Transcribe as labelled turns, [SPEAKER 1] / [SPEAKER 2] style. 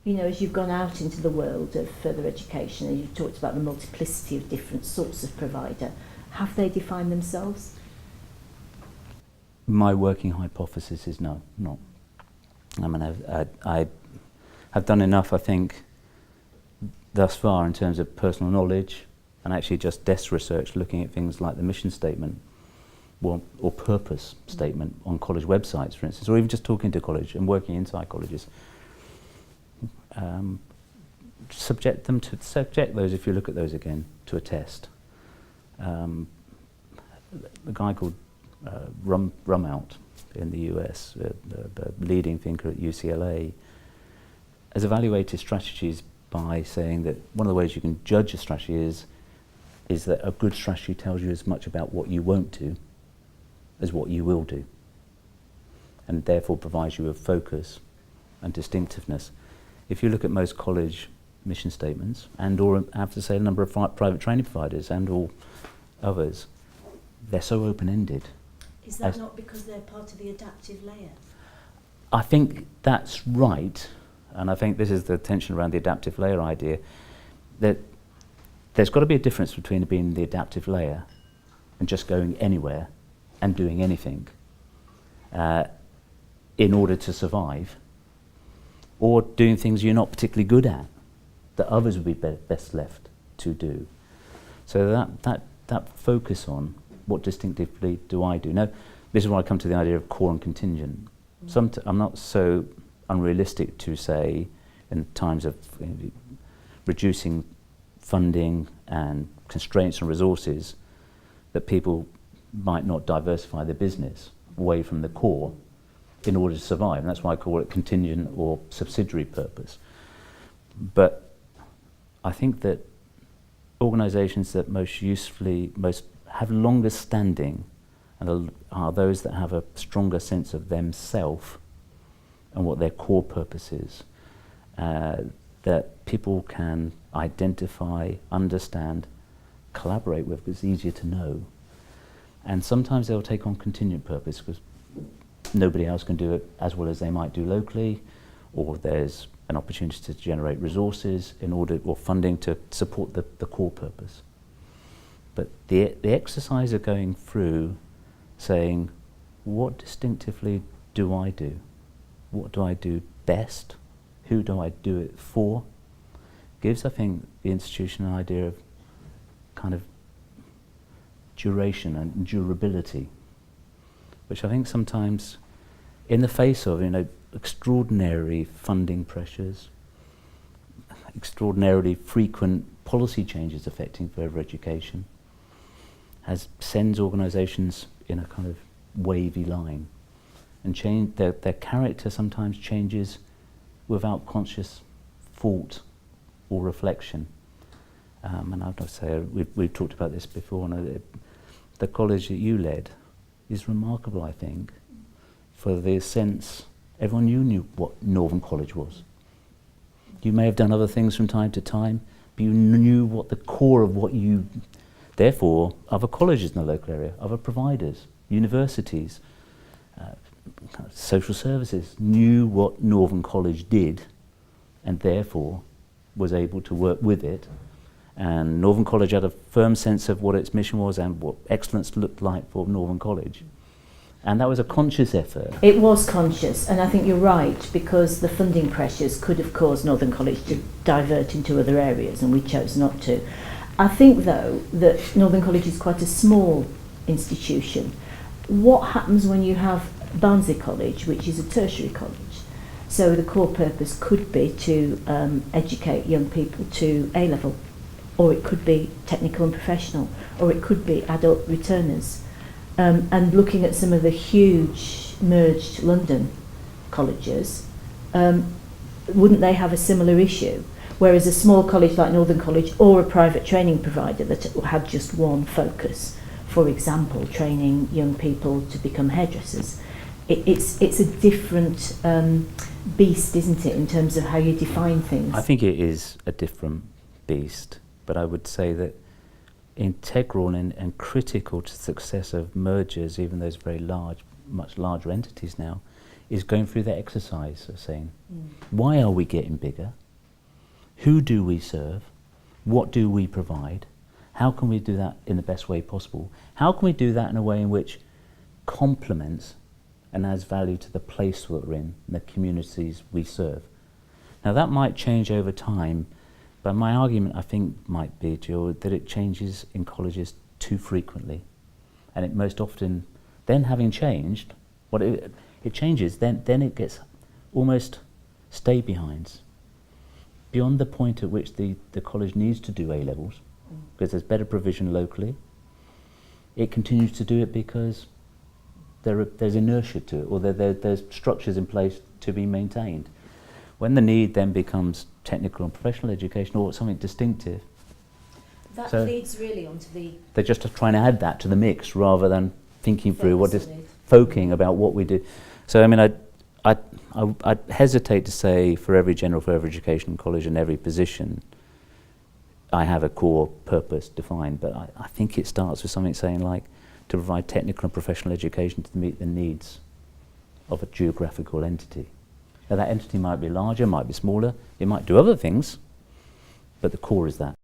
[SPEAKER 1] You know, as you've gone out into the world of further education and you've talked about the multiplicity of different sorts of provider, have they defined themselves?
[SPEAKER 2] My working hypothesis is no, not. I mean, I have done enough, I think, thus far in terms of personal knowledge and actually just desk research, looking at things like the mission statement or purpose statement on college websites, for instance, or even just talking to college and working inside colleges. Subject those, if you look at those again, to a test. A guy called Rumout in the US, the leading thinker at UCLA, has evaluated strategies by saying that one of the ways you can judge a strategy is that a good strategy tells you as much about what you won't do as what you will do, and therefore provides you with focus and distinctiveness. If you look at most college mission statements, and or I have to say a number of private training providers and or others, they're so open-ended.
[SPEAKER 1] Is that not because they're part of the adaptive layer?
[SPEAKER 2] I think that's right, and I think this is the tension around the adaptive layer idea, that there's got to be a difference between being the adaptive layer and just going anywhere and doing anything in order to survive, or doing things you're not particularly good at that others would be best left to do. So that focus on what distinctively do I do. Now, this is where I come to the idea of core and contingent. I'm not so unrealistic to say, in times of reducing funding and constraints on resources, that people might not diversify their business away from the core in order to survive. And that's why I call it contingent or subsidiary purpose. But I think that organizations that most have longer standing and are those that have a stronger sense of themselves and what their core purpose is, that people can identify, understand, collaborate with, because it's easier to know. And sometimes they'll take on contingent purpose because nobody else can do it as well as they might do locally, or there's an opportunity to generate resources or funding to support the core purpose. But the exercise of going through saying, what distinctively do I do? What do I do best? Who do I do it for? Gives, I think, the institution an idea of kind of duration and durability, which I think sometimes, in the face of extraordinary funding pressures, extraordinarily frequent policy changes affecting further education, sends organisations in a kind of wavy line, and their character sometimes changes without conscious thought or reflection. And I'd say we've talked about this before. The college that you led is remarkable, I think, for the sense everyone knew what Northern College was. You may have done other things from time to time, but you knew what the core of what you. Therefore, other colleges in the local area, other providers, universities, social services knew what Northern College did, and therefore was able to work with it. And Northern College had a firm sense of what its mission was and what excellence looked like for Northern College. And that was a conscious effort.
[SPEAKER 1] It was conscious, and I think you're right, because the funding pressures could have caused Northern College to divert into other areas, and we chose not to. I think, though, that Northern College is quite a small institution. What happens when you have Barnsley College, which is a tertiary college? So the core purpose could be to educate young people to A-level, or it could be technical and professional, or it could be adult returners. And looking at some of the huge merged London colleges, wouldn't they have a similar issue? Whereas a small college like Northern College, or a private training provider that had just one focus, for example, training young people to become hairdressers, it's a different beast, isn't it, in terms of how you define things?
[SPEAKER 2] I think it is a different beast, but I would say that integral and critical to the success of mergers, even those very large, much larger entities now, is going through that exercise of saying, why are we getting bigger? Who do we serve? What do we provide? How can we do that in the best way possible? How can we do that in a way in which complements and adds value to the place that we're in and the communities we serve? Now that might change over time, but my argument I think might be, Joel, that it changes in colleges too frequently. And it most often, then having changed, what it changes, then it gets almost stay behinds. Beyond the point at which the college needs to do A-levels, because there's better provision locally, it continues to do it because there's inertia to it, or there's structures in place to be maintained. When the need then becomes technical and professional education or something distinctive,
[SPEAKER 1] That
[SPEAKER 2] so
[SPEAKER 1] leads really onto the...
[SPEAKER 2] they're just trying to add that to the mix rather than thinking through what is
[SPEAKER 1] Focus on it.
[SPEAKER 2] foking about what we do. So I mean, I'd hesitate to say for every general further education college and every position I have a core purpose defined, but I think it starts with something saying like to provide technical and professional education to meet the needs of a geographical entity. Now that entity might be larger, might be smaller, it might do other things, but the core is that.